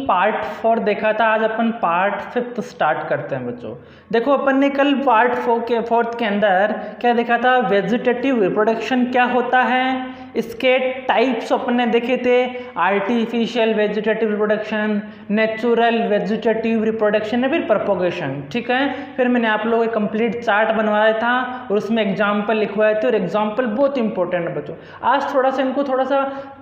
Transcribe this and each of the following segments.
Part 4 देखा था, आज अपन पार्ट 5 स्टार्ट करते हैं बच्चों। देखो अपन ने कल पार्ट 4 के अंदर क्या देखा था, वेजिटेटिव रिप्रोडक्शन क्या होता है, इसके टाइप्स अपन ने देखे थे, artificial vegetative reproduction, natural vegetative reproduction या फिर प्रोपोगेशन। ठीक है, फिर मैंने आप लोगों को कंप्लीट चार्ट बनवाया था और उसमें एग्जाम्पल लिखवाए थे और एग्जाम्पल बहुत इंपॉर्टेंट है बच्चों। आज थोड़ा सा इनको थोड़ा सा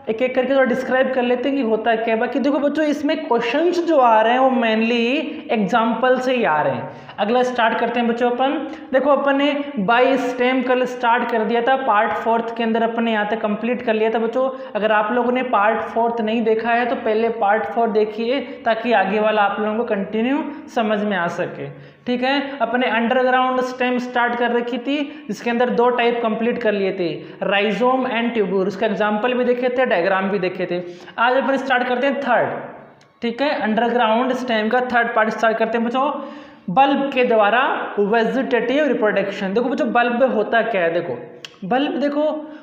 एक एक करके थोड़ा डिस्क्राइब कर लेते हैं कि होता है क्या। बाकी देखो बच्चों, इसमें क्वेश्चंस जो आ रहे हैं वो मेनली एग्जाम्पल से ही आ रहे हैं। अगला स्टार्ट करते हैं बच्चों अपन। देखो अपन ने बाय स्टेम कल स्टार्ट कर दिया था, पार्ट 4 के अंदर अपन ने यहाँ तक कंप्लीट कर लिया था बच्चों। अगर आप लोगों ने पार्ट 4 नहीं देखा है तो पहले पार्ट 4 देखिए ताकि आगे वाला आप लोगों को कंटिन्यू समझ में आ सके। ठीक है, अपने अंडरग्राउंड स्टेम स्टार्ट कर रखी थी जिसके अंदर 2 टाइप कंप्लीट कर लिए थे, राइजोम एंड ट्यूब्यूल। उसका एग्जांपल भी देखे थे, डायग्राम भी देखे थे। आज अपन स्टार्ट करते हैं थर्ड। ठीक है, अंडरग्राउंड स्टेम का थर्ड पार्ट स्टार्ट करते हैं बच्चों, बल्ब के द्वारा वेजिटेटिव रिप्रोडक्शन। देखो बच्चों, बल्ब होता क्या है, देखो बल्ब देखो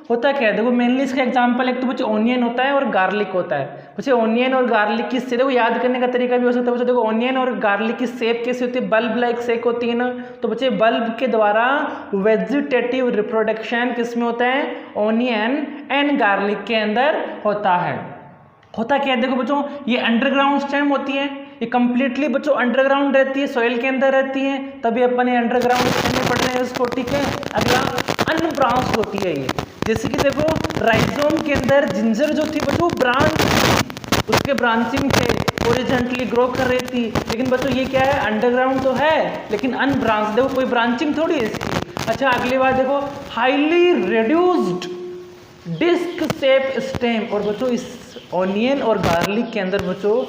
होता क्या है, देखो मेनली इसका एग्जांपल एक तो बच्चों ओनियन होता है और गार्लिक होता है। बच्चों ओनियन और गार्लिक की देखो याद करने का तरीका भी हो सकता है बच्चों। देखो ओनियन और गार्लिक की शेप कैसी होती है, बल्ब लाइक शेप होती है ना। तो बच्चे बल्ब के द्वारा वेजिटेटिव रिप्रोडक्शन किस में होता है, ओनियन एंड गार्लिक के अंदर होता है। होता क्या है, देखो बच्चों ये अंडरग्राउंड स्टेम होती है, ये कंप्लीटली बच्चों अंडरग्राउंड रहती है, सॉइल के अंदर रहती है, तभी अपन ये अंडरग्राउंड स्टेम में पढ़ रहे हैं इसको। ठीक है, अगला अनब्रांच होती है ये, जैसे कि देखो राइजोम के अंदर जिंजर जो थी बच्चों ब्रांच थी, उसके ब्रांचिंग से हॉरिजॉन्टली ग्रो कर रही थी। लेकिन बच्चों ये क्या है, अंडरग्राउंड तो है लेकिन अनब्रांच, देखो कोई ब्रांचिंग थोड़ी है इसकी। अच्छा अगली बात देखो, highly reduced disc shape stem. और बच्चों इस ऑनियन और गार्लिक के अंदर बच्चों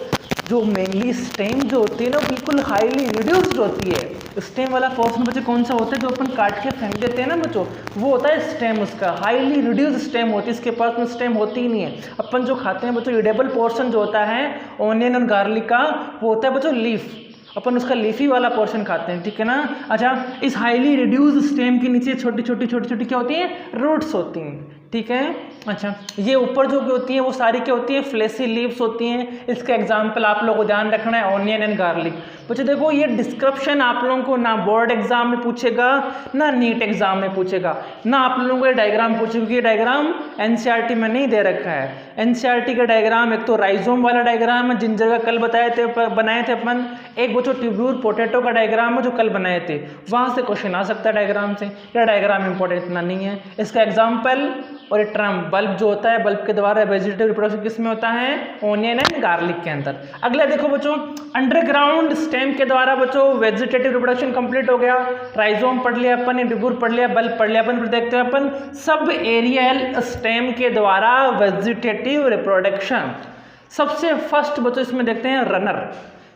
जो मेनली स्टेम जो होती है ना बिल्कुल हाईली रिड्यूस्ड होती है। स्टेम वाला पोर्शन बच्चों कौन सा होता है, जो अपन काट के फेंक देते हैं ना बच्चों, वो होता है स्टेम। उसका हाईली रिड्यूस्ड स्टेम होती है, इसके पास में स्टेम होती ही नहीं है। अपन जो खाते हैं बच्चों एडिबल पोर्शन जो होता है ऑनियन और गार्लिक का, वो होता है बच्चों लीफ, अपन उसका लीफी वाला पोर्शन खाते हैं। ठीक है ना। अच्छा, इस हाईली रिड्यूस्ड स्टेम के नीचे छोटी छोटी क्या होती है, रूट्स होती हैं। ठीक है, अच्छा ये ऊपर जो होती हैं वो सारी क्या होती है, फ्लेसी लीव्स होती हैं। इसका एग्जांपल आप लोगों को ध्यान रखना है, ऑनियन एंड गार्लिक। बच्चों देखो ये डिस्क्रिप्शन आप लोगों को ना बोर्ड एग्जाम में पूछेगा ना नीट एग्जाम में पूछेगा, ना आप लोगों को ये डायग्राम पूछेगा। ये डायग्राम एनसीईआरटी में नहीं दे रखा है। एनसीईआरटी का डायग्राम एक तो राइजोम वाला डायग्राम है जिन जगह कल बनाए थे अपन, एक बच्चों ट्यूब्यूल पोटैटो का डायग्राम है जो कल बनाए थे, वहां से क्वेश्चन आ सकता है डायग्राम से। यह डायग्राम इंपॉर्टेंट इतना नहीं है। इसका एग्जाम्पल और ये टर्म बल्ब जो होता है, बल्ब के द्वारा वेजिटेटिव रिप्रोडक्शन किस में होता है, ओनियन एंड गार्लिक के अंदर। अगला देखो बच्चों, अंडरग्राउंड स्टेम के द्वारा बच्चों वेजिटेटिव रिप्रोडक्शन कंप्लीट हो गया। राइजोम पढ़ लिया अपन, ट्यूब्यूल पढ़ लिया, बल्ब पढ़ लिया अपन। फिर देखते हैं अपन सब एरियल स्टेम के द्वारा वेजिटेटिव रिप्रोडक्शन। सबसे फर्स्ट बच्चों इसमें देखते हैं रनर।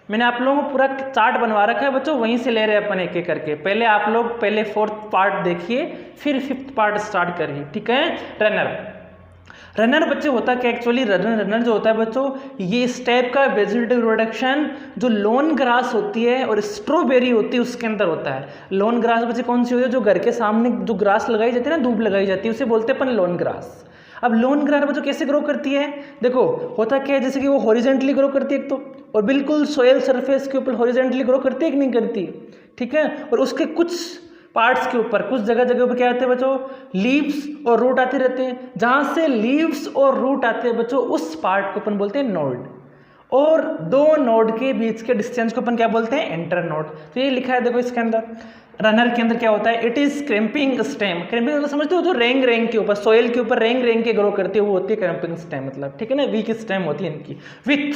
मैंने आप लोगों को पूरा चार्ट बनवा रखा है बच्चों, वहीं से ले रहे हैं अपन एक एक करके। पहले आप लोग पहले 4th पार्ट देखिए, फिर 5th पार्ट स्टार्ट करिए। ठीक है, रनर। रनर बच्चे होता क्या एक्चुअली, रनर जो होता है बच्चों, ये इस टाइप का वेजिटेटिव रिप्रोडक्शन जो लॉन ग्रास होती है और स्ट्रॉबेरी होती है उसके अंदर होता है। लॉन ग्रास बच्चे कौन सी होती है, जो घर के सामने जो ग्रास लगाई जाती है ना, धूप लगाई जाती है, उसे बोलते हैं अपन लॉन ग्रास। अब लॉन ग्रास बच्चों कैसे ग्रो करती है, देखो होता क्या है, जैसे कि वो हॉरिजॉन्टली ग्रो करती है एक तो, और बिल्कुल सोयल सरफेस के ऊपर हॉरिजॉन्टली ग्रो करती है कि नहीं करती। ठीक है, और उसके कुछ पार्ट्स के ऊपर कुछ जगह पर क्या आते हैं बच्चों, लीव्स और रूट आते रहते हैं। जहां से लीव्स और रूट आते हैं बच्चों उस पार्ट को अपन बोलते हैं नोड, और 2 नोड के बीच के डिस्टेंस को अपन क्या बोलते हैं, इंटर नोड। तो ये लिखा है देखो इसके अंदर। रनर के अंदर क्या होता है, it is cramping stem. Cramping मतलब समझते हो, जो रेंग के ऊपर सॉइल के ऊपर रेंग के ग्रो करती है वो होती है क्रैम्पिंग स्टेम। मतलब ठीक है ना, वीक स्टेम होती है इनकी। विथ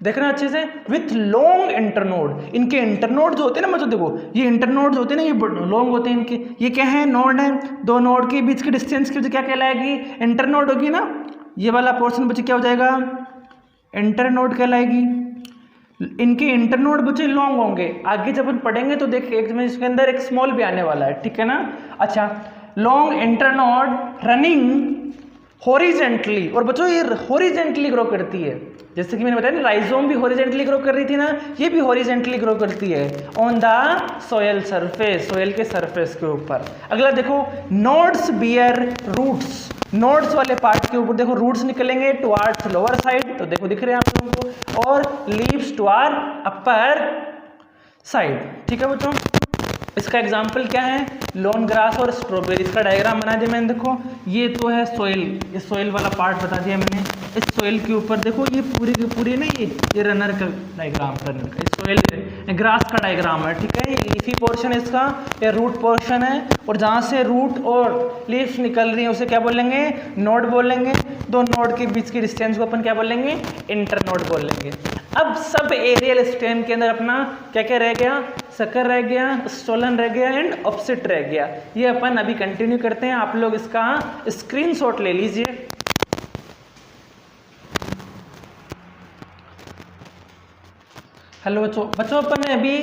देखना अच्छे से, विथ लॉन्ग इंटरनोड। इनके इंटरनोड जो होते हैं ना मतलब देखो, ये इंटरनोड होते हैं ना, ये लॉन्ग होते हैं इनके। ये क्या है, नोड है, 2 नोड के बीच के डिस्टेंस की क्या कहलाएगी, इंटरनोड होगी ना। ये वाला पोर्शन बच्चे क्या हो जाएगा, इंटरनोड कहलाएगी। इनके इंटरनोड बच्चे लॉन्ग होंगे। आगे जब हम पढ़ेंगे तो देखिए इसके अंदर एक स्मॉल भी आने वाला है। ठीक है ना। अच्छा, लॉन्ग इंटरनोड रनिंग हॉरिजेंटली, और बच्चों ये हॉरिजेंटली ग्रो करती है। जैसे कि मैंने बताया ना, राइजोम भी हॉरिजेंटली ग्रो कर रही थी ना, ये भी हॉरिजेंटली ग्रो करती है on the soil surface, soil के सरफेस के ऊपर। अगला देखो, नोड्स बियर रूट्स। नोड्स वाले पार्ट के ऊपर देखो रूट्स निकलेंगे टुवार्ड्स लोअर साइड, तो देखो दिख रहे हैं आप लोगों को, और लीव्स टुवार्ड अपर साइड। ठीक है बच्चों, इसका एग्जाम्पल क्या है, लॉन ग्रास और स्ट्रॉबेरी। इसका डायग्राम बना दिया मैंने, देखो ये तो है सोइल, ये सोइल वाला पार्ट बता दिया मैंने। इस सोइल के ऊपर देखो ये पूरी की पूरी ना ये रनर का डायग्राम, रनर का सोइल ग्रास का डायग्राम है। ठीक है, ये लीफी पोर्शन है इसका, ये रूट पोर्शन है, और जहाँ से रूट और लीव्स निकल रही है उसे क्या बोलेंगे, नोड बोलेंगे। दो नोड के बीच की डिस्टेंस को अपन क्या बोलेंगे, इंटर नोड बोलेंगे। अब सब एरियल स्टेम के अंदर अपना क्या क्या रह गया, सकर रह गया, स्टोलन रह गया एंड ऑप्सिट रह गया। ये अपन अभी कंटिन्यू करते हैं, आप लोग इसका स्क्रीनशॉट ले लीजिए। हेलो बच्चों अपन ने अभी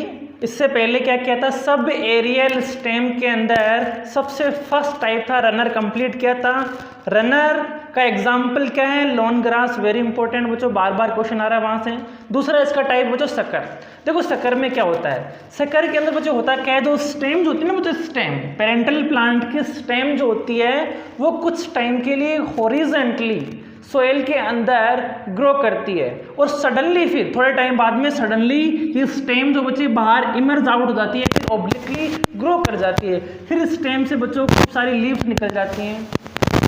इससे पहले क्या किया था, सब एरियल स्टेम के अंदर सबसे फर्स्ट टाइप था रनर, कंप्लीट किया था। रनर का एग्जाम्पल क्या है, लॉन ग्रास, वेरी इंपॉर्टेंट बच्चों, बार बार क्वेश्चन आ रहा है वहां से। दूसरा इसका टाइप बच्चों सकर। देखो सकर में क्या होता है, सकर के अंदर बच्चों होता क्या है, जो स्टेम जो होती है ना बच्चों, स्टेम पेरेंटल प्लांट की स्टेम जो होती है वो कुछ टाइम के लिए हॉरिजॉन्टली सोइल के अंदर ग्रो करती है, और सडनली फिर थोड़े टाइम बाद में सडनली ये स्टेम जो बच्चे बाहर इमर्ज आउट हो जाती है, फिर ऑब्लिकली ग्रो कर जाती है। फिर इस स्टेम से बच्चों खूब सारी लीव्स निकल जाती हैं।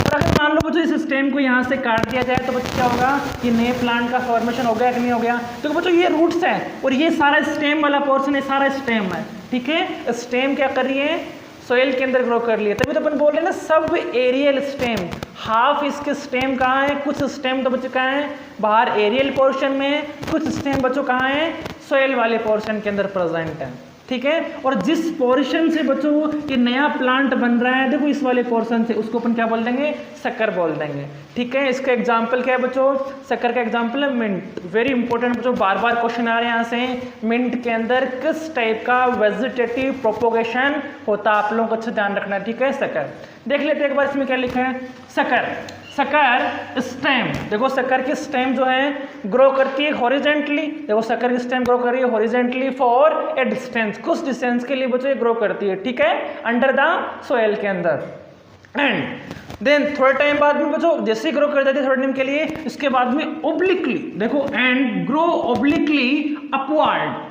और अगर मान लो बच्चों इस स्टेम को यहाँ से काट दिया जाए तो बच्चों क्या होगा, ये नए प्लांट का फॉर्मेशन हो गया कि नहीं हो गया। तो बच्चों ये रूट्स हैं और ये सारा स्टेम वाला पोर्शन है, सारा स्टेम है। ठीक है, स्टेम क्या कर रही है, सोइल के अंदर ग्रो कर लिया। तभी तो अपन बोल रहे हैं ना सब एरियल स्टेम। हाफ इसके स्टेम कहाँ है, कुछ स्टेम तो बच्चों कहाँ है, बाहर एरियल पोर्शन में, कुछ स्टेम बच्चों कहाँ है, सोइल वाले पोर्शन के अंदर प्रेजेंट है। ठीक है, और जिस पोर्शन से बच्चों ये नया प्लांट बन रहा है, देखो इस वाले पोर्शन से, उसको अपन क्या बोल देंगे, सकर बोल देंगे। ठीक है, इसका एग्जाम्पल क्या है बच्चों, सकर का एग्जाम्पल है मिंट। वेरी इंपॉर्टेंट बच्चों, बार बार क्वेश्चन आ रहे हैं यहाँ से, मिंट के अंदर किस टाइप का वेजिटेटिव प्रोपोगेशन होता है, आप लोगों को अच्छा ध्यान रखना है। ठीक है, सकर देख लेते हैं एक बार, इसमें क्या लिखा है, सकर सकर स्टेम। देखो सकर की स्टेम जो है ग्रो करती है हॉरिजेंटली, देखो सकर की स्टेम ग्रो कर रही है हॉरिजेंटली फॉर ए डिस्टेंस, कुछ डिस्टेंस के लिए बच्चों ये ग्रो करती है। ठीक है, अंडर द सोइल के अंदर। एंड देन थोड़े टाइम बाद में बच्चों जैसे ही ग्रो कर जाती है थोड़े टाइम के लिए, इसके बाद में ओब्लिकली, देखो and grow obliquely upward,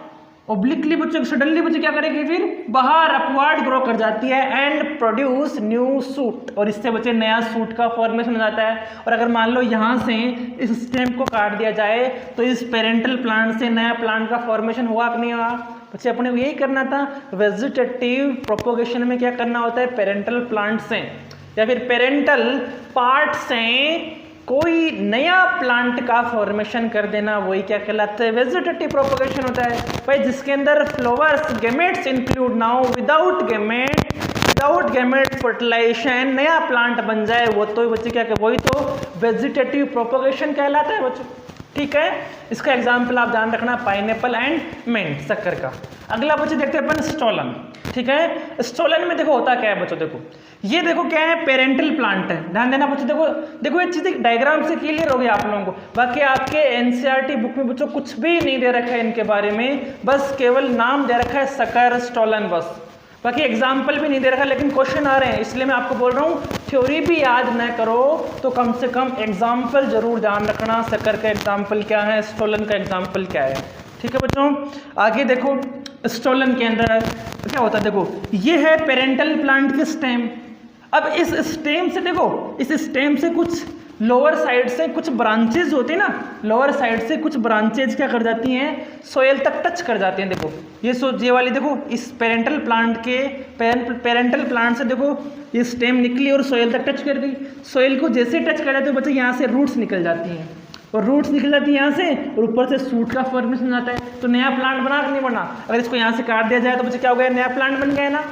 obliquely बच्चों सडनली बच्चों क्या करेगी, फिर बाहर अपवर्ड ग्रो कर जाती है एंड प्रोड्यूस न्यू सूट, और इससे बच्चे नया सूट का फॉर्मेशन हो जाता है। और अगर मान लो यहाँ से इस स्टेम को काट दिया जाए तो इस पेरेंटल प्लांट से नया प्लांट का फॉर्मेशन हुआ कि नहीं हुआ। बच्चे अपने को यही करना था, वेजिटेटिव प्रोपोगेशन में क्या करना होता है, पेरेंटल प्लांट से या फिर पेरेंटल पार्ट से कोई नया प्लांट का फॉर्मेशन कर देना, वही क्या कहलाता है, वेजिटेटिव प्रोपोगेशन होता है भाई, जिसके अंदर flowers gametes include now, without gamete fertilisation नया प्लांट बन जाए, वो तो बच्चे क्या कहते, वही तो वेजिटेटिव प्रोपोगेशन कहलाता है बच्चों। ठीक है, इसका एग्जाम्पल आप ध्यान रखना, पाइनएप्पल एंड मिंट, शक्कर का। अगला बच्चे देखते हैं अपन स्टोलन। ठीक है, स्टोलन में देखो होता क्या है बच्चों, देखो ये देखो क्या है, पेरेंटल प्लांट है, ध्यान देना बच्चों। देखो ये चीज़ डायग्राम से क्लियर हो गया आप लोगों को। बाकी आपके एनसीईआरटी बुक में बच्चों कुछ भी नहीं दे रखा है इनके बारे में, बस केवल नाम दे रखा है शक्कर, स्टोलन, बस। बाकी एग्जाम्पल भी नहीं दे रखा, लेकिन क्वेश्चन आ रहे हैं, इसलिए मैं आपको बोल रहा हूँ थ्योरी भी याद न करो तो कम से कम एग्जाम्पल जरूर ध्यान रखना, शक्कर का एग्जाम्पल क्या है, स्टोलन का एग्जाम्पल क्या है। ठीक है बच्चों, आगे देखो स्टोलन के अंदर क्या होता है, देखो ये है पेरेंटल प्लांट की स्टेम। अब इस स्टेम से देखो, इस स्टेम से कुछ लोअर साइड से कुछ ब्रांचेज होती है ना, लोअर साइड से कुछ ब्रांचेज क्या कर जाती हैं, सोयल तक टच कर जाती हैं। देखो ये वाली देखो, इस पेरेंटल प्लांट के पेरेंटल प्लांट से देखो ये स्टेम निकली और सोयल तक टच कर गई। सोयल को जैसे टच कर जाते हो बच्चे, यहाँ से रूट्स निकल जाती हैं, और रूट्स निकल जाती है यहाँ से, और ऊपर से सूट का फॉर्मेशन जाता है। तो नया प्लांट बना कि नहीं बना, अगर इसको यहाँ से काट दिया जाए तो बच्चे क्या हो गया, नया प्लांट बन गया ना।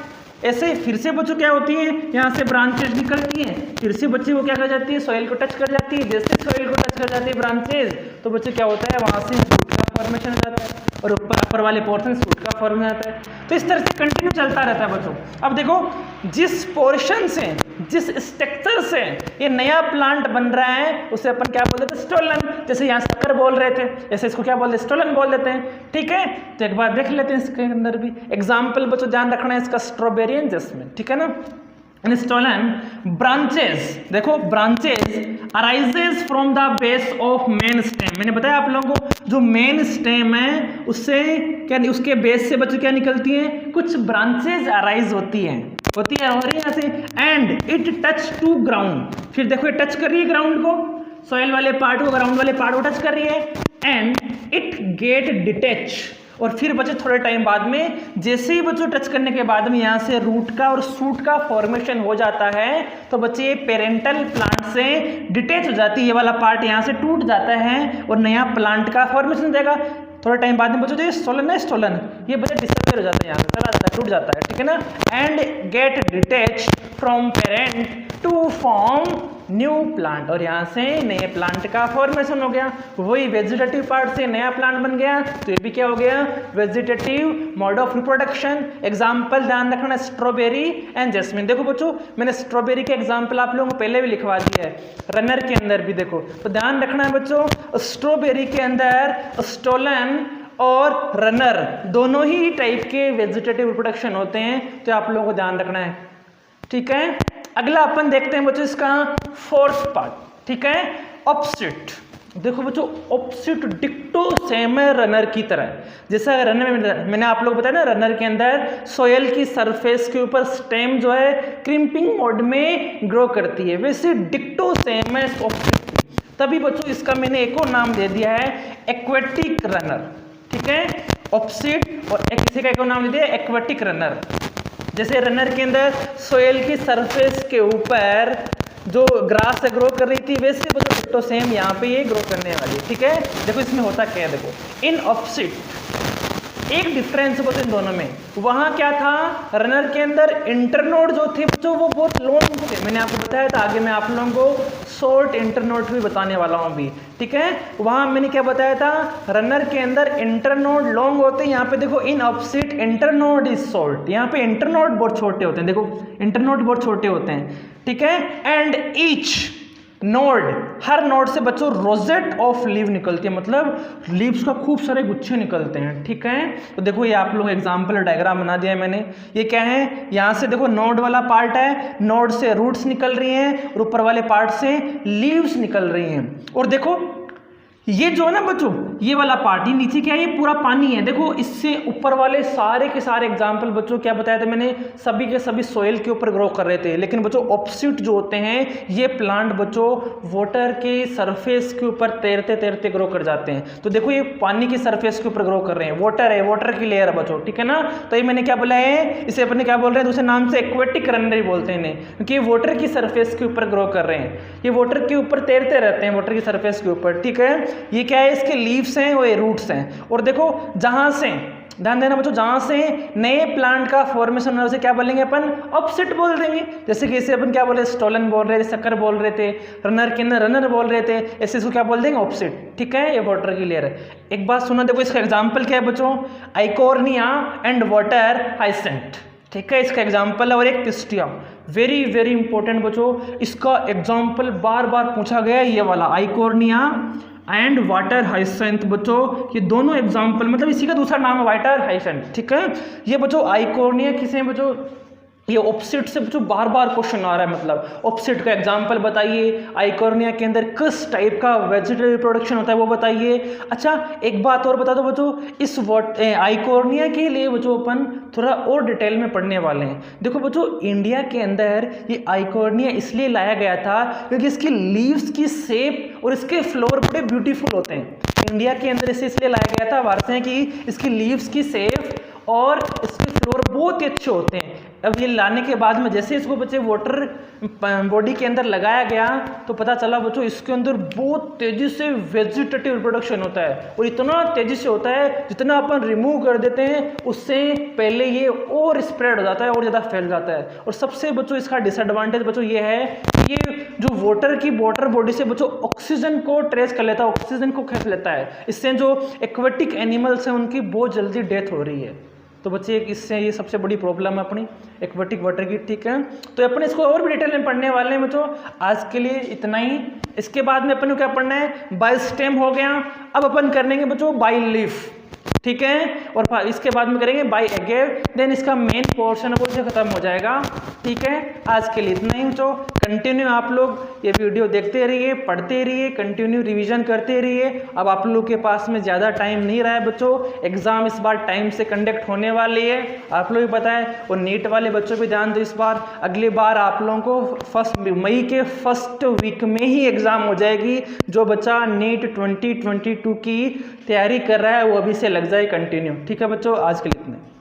ऐसे फिर से बच्चों क्या होती है, यहाँ से ब्रांचेज निकलती हैं, फिर से बच्चे वो क्या कर जाती है, सोइल को टच कर जाती है। जैसे सोइल को टच कर जाती है ब्रांचेज, तो बच्चे क्या होता है, वहाँ से सूट का फॉर्मेशन हो जाता है, और ऊपर वाले पोर्शन सूट का फॉर्मेशन आता है। तो इस तरह से कंटिन्यू चलता रहता है बच्चों। अब देखो जिस पोर्शन से, जिस स्ट्रक्चर से ये नया प्लांट बन रहा है उसे अपन क्या बोल देते हैं, स्टोलन। जैसे यहाँ शक्कर बोल रहे थे, ऐसे इसको क्या बोल देते हैं, स्टोलन बोल देते हैं। ठीक है, तो एक बार देख लेते हैं इसके अंदर भी एग्जाम्पल बच्चों, ध्यान रखना है इसका, स्ट्रॉबेरी एंड जैस्मिन। ठीक है ना, स्टोलन ब्रांचेस, देखो branches arises from the base of main stem. मैंने बताया आप लोगों को जो मेन स्टेम है उससे क्या, उसके बेस से बच्चों क्या निकलती हैं, कुछ ब्रांचेस अराइज होती हैं हो रही है यहाँ से। And it touch to ground, फिर देखो ये टच कर रही है ग्राउंड को, सॉइल वाले पार्ट को, ग्राउंड वाले पार्ट को टच कर रही है। एंड इट गेट डिटेच, और फिर बच्चे थोड़े टाइम बाद में जैसे ही बच्चों टच करने के बाद में यहाँ से रूट का और शूट का फॉर्मेशन हो जाता है, तो बच्चे ये पेरेंटल प्लांट से डिटेच हो जाती है, ये वाला पार्ट यहाँ से टूट जाता है और नया प्लांट का फॉर्मेशन देगा। थोड़ा टाइम बाद में बच्चों जो ये स्टोलन है, स्टोलन ये बच्चे डिसअपियर हो जाता है, यहाँ से चला जाता है, टूट जाता है, ठीक है ना। And get detach from parent to form new plant, और यहाँ से नए प्लांट का फॉर्मेशन हो गया, वही वेजिटेटिव पार्ट से नया प्लांट बन गया, तो ये भी क्या हो गया, vegetative mode of reproduction. Example ध्यान रखना, स्ट्रॉबेरी एंड जैस्मिन। देखो बच्चों मैंने स्ट्रॉबेरी के एग्जाम्पल आप लोगों को पहले भी लिखवा दिया है, रनर के अंदर भी देखो, तो ध्यान रखना है बच्चों, स्ट्रॉबेरी के अंदर स्टोलन और रनर दोनों ही टाइप के वेजिटेटिव रिप्रोडक्शन होते हैं, तो आप लोगों को ध्यान रखना है, ठीक है। अगला अपन देखते हैं बच्चों इसका फोर्थ पार्ट, ठीक है, ऑपोजिट। देखो बच्चों ऑपोजिट डिक्टो सेम है रनर की तरह, जैसा रनर में मैंने आप लोग बताया ना, रनर के अंदर सोयल की सरफेस के ऊपर स्टेम जो है क्रिम्पिंग मोड में ग्रो करती है, वैसे डिक्टो सेम है ऑपोजिट। तभी बच्चों इसका मैंने एक और नाम दे दिया है एक्वेटिक रनर, ठीक है, ऑपोजिट, और एक किसी का एक और नाम दे दिया एक्वेटिक रनर। जैसे रनर के अंदर सोयल की सरफेस के ऊपर जो ग्रास से ग्रो कर रही थी, वैसे बच्चों डिक्टो सेम यहाँ पे ये ग्रो करने वाली, ठीक है। देखो इसमें होता क्या है, देखो इन ऑपोजिट एक डिफरेंस बच्चों इन दोनों में, वहां क्या था, रनर के अंदर इंटरनोड जो थे बच्चों वो बहुत लॉन्ग थे, मैंने आपको बताया था, आगे मैं आप लोगों को शॉर्ट इंटरनोड भी बताने वाला हूं अभी, ठीक है। वहां मैंने क्या बताया था, रनर के अंदर इंटरनोड लॉन्ग होते हैं, यहाँ पे देखो in opposite internode is short, यहाँ पे इंटरनोड बहुत छोटे होते हैं, देखो इंटरनोड बहुत छोटे होते हैं, ठीक है। And each node, her node से बच्चों रोजेट ऑफ लीव निकलती है, मतलब लीव्स का खूब सारे गुच्छे निकलते हैं, ठीक है। तो देखो ये आप लोग एग्जांपल डायग्राम बना दिया है मैंने, ये क्या है, यहाँ से देखो नोड वाला पार्ट है, नोड से रूट्स निकल रही हैं और ऊपर वाले पार्ट से लीव्स निकल रही हैं, और देखो ये जो है ना बच्चों, ये वाला पार्ट, ये नीचे क्या है, ये पूरा पानी है, देखो इससे ऊपर वाले सारे के सारे एग्जाम्पल बच्चों क्या बताया था मैंने, सभी के सभी सोइल के ऊपर ग्रो कर रहे थे, लेकिन बच्चों ऑपोजिट जो होते हैं ये प्लांट बच्चों वाटर के सरफेस के ऊपर तैरते तैरते ग्रो कर जाते हैं। तो देखो ये पानी की सरफेस के ऊपर ग्रो कर रहे हैं, वाटर है, वाटर की लेयर है बच्चों, ठीक है ना। तो ये मैंने क्या बोला है, इसे अपने क्या बोल रहे हैं, दूसरे नाम से एक्वेटिक रनर ही बोलते हैं इन्हें, क्योंकि ये वाटर की सरफेस के ऊपर ग्रो कर रहे हैं, ये वाटर के ऊपर तैरते रहते हैं, वाटर की सरफेस के ऊपर, ठीक है। ये क्या है, इसके लीव्स हैं और ये रूट्स हैं, और देखो जहां से, ध्यान देना बच्चों, जहां से नए प्लांट का फॉर्मेशन हो, उसे क्या बोलेंगे अपन, ऑपोजिट बोल देंगे। जैसे कि इसे अपन क्या बोल रहे, स्टोलन बोल रहे थे, शक्कर बोल रहे थे, रनर के अंदर रनर बोल रहे थे, ऐसे इसको क्या बोल देंगे, ऑपोजिट, ठीक है। ये वाटर की लेयर है। एक बात सुनो, देखो इसका एग्जाम्पल क्या है बच्चों, आइकोर्निया एंड वाटर हाइसेंट, ठीक है, इसका एग्जाम्पल है, और एक पिस्टिया, वेरी वेरी इंपॉर्टेंट बच्चों, इसका एग्जाम्पल बार बार पूछा गया है, ये वाला आइकोर्निया एंड वाटर हाइसेंथ बच्चों, ये दोनों एग्जाम्पल, मतलब इसी का दूसरा नाम है वाटर हाइसेंथ, ठीक है। ये बच्चों आइकोर्निया किसे हैं बच्चों, ये ऑपोजिट से बच्चों बार बार क्वेश्चन आ रहा है, मतलब ऑपोजिट का एग्जाम्पल बताइए, आइकोर्निया के अंदर किस टाइप का वेजिटेटिव रिप्रोडक्शन होता है वो बताइए। अच्छा एक बात और बता दो बच्चों, इस आइकोर्निया के लिए बच्चों अपन थोड़ा और डिटेल में पढ़ने वाले हैं। देखो बच्चों इंडिया के अंदर ये आइकोर्निया इसलिए लाया गया था क्योंकि इसकी लीव्स की शेप और इसके फ्लोर बड़े ब्यूटीफुल होते हैं, इंडिया के अंदर इसे इसलिए लाया गया था वारसे कि इसकी लीव्स की शेप और इसके फ्लोर बहुत ही अच्छे होते हैं। अब ये लाने के बाद में जैसे इसको बच्चे वाटर बॉडी के अंदर लगाया गया तो पता चला बच्चों इसके अंदर बहुत तेजी से वेजिटेटिव रिप्रोडक्शन होता है, और इतना तेजी से होता है जितना अपन रिमूव कर देते हैं उससे पहले ये और स्प्रेड हो जाता है और ज़्यादा फैल जाता है। और सबसे बच्चों इसका डिसएडवांटेज बच्चों ये है कि ये जो वाटर बॉडी से बच्चों ऑक्सीजन को ट्रेस कर लेता है, ऑक्सीजन को खींच लेता है, इससे जो एक्वेटिक एनिमल्स हैं उनकी बहुत जल्दी डेथ हो रही है। तो बच्चे इससे ये सबसे बड़ी प्रॉब्लम है अपनी एक्वेटिक वाटर की, ठीक है। तो अपन इसको और भी डिटेल में पढ़ने वाले हैं बच्चों, आज के लिए इतना ही। इसके बाद में अपन को क्या पढ़ना है, बाय स्टेम हो गया, अब अपन कर लेंगे बच्चों बाय लीफ। ठीक है। और इसके बाद में करेंगे बाय अगेन, देन इसका मेन पोर्शन वो से खत्म हो जाएगा। ठीक है, आज के लिए इतना ही बच्चों। कंटिन्यू आप लोग ये वीडियो देखते रहिए, पढ़ते रहिए, कंटिन्यू रिवीजन करते रहिए। अब आप लोग के पास में ज़्यादा टाइम नहीं रहा है बच्चों, एग्जाम इस बार टाइम से कंडक्ट होने वाली है, आप लोग भी पता है। और नीट वाले बच्चों भी ध्यान दो, इस बार अगली बार आप लोगों को मई के फर्स्ट वीक में ही एग्जाम हो जाएगी। जो बच्चा नीट 2022 की तैयारी कर रहा है वो अभी से लग जाए कंटिन्यू। ठीक है बच्चों, आज के लिए इतने।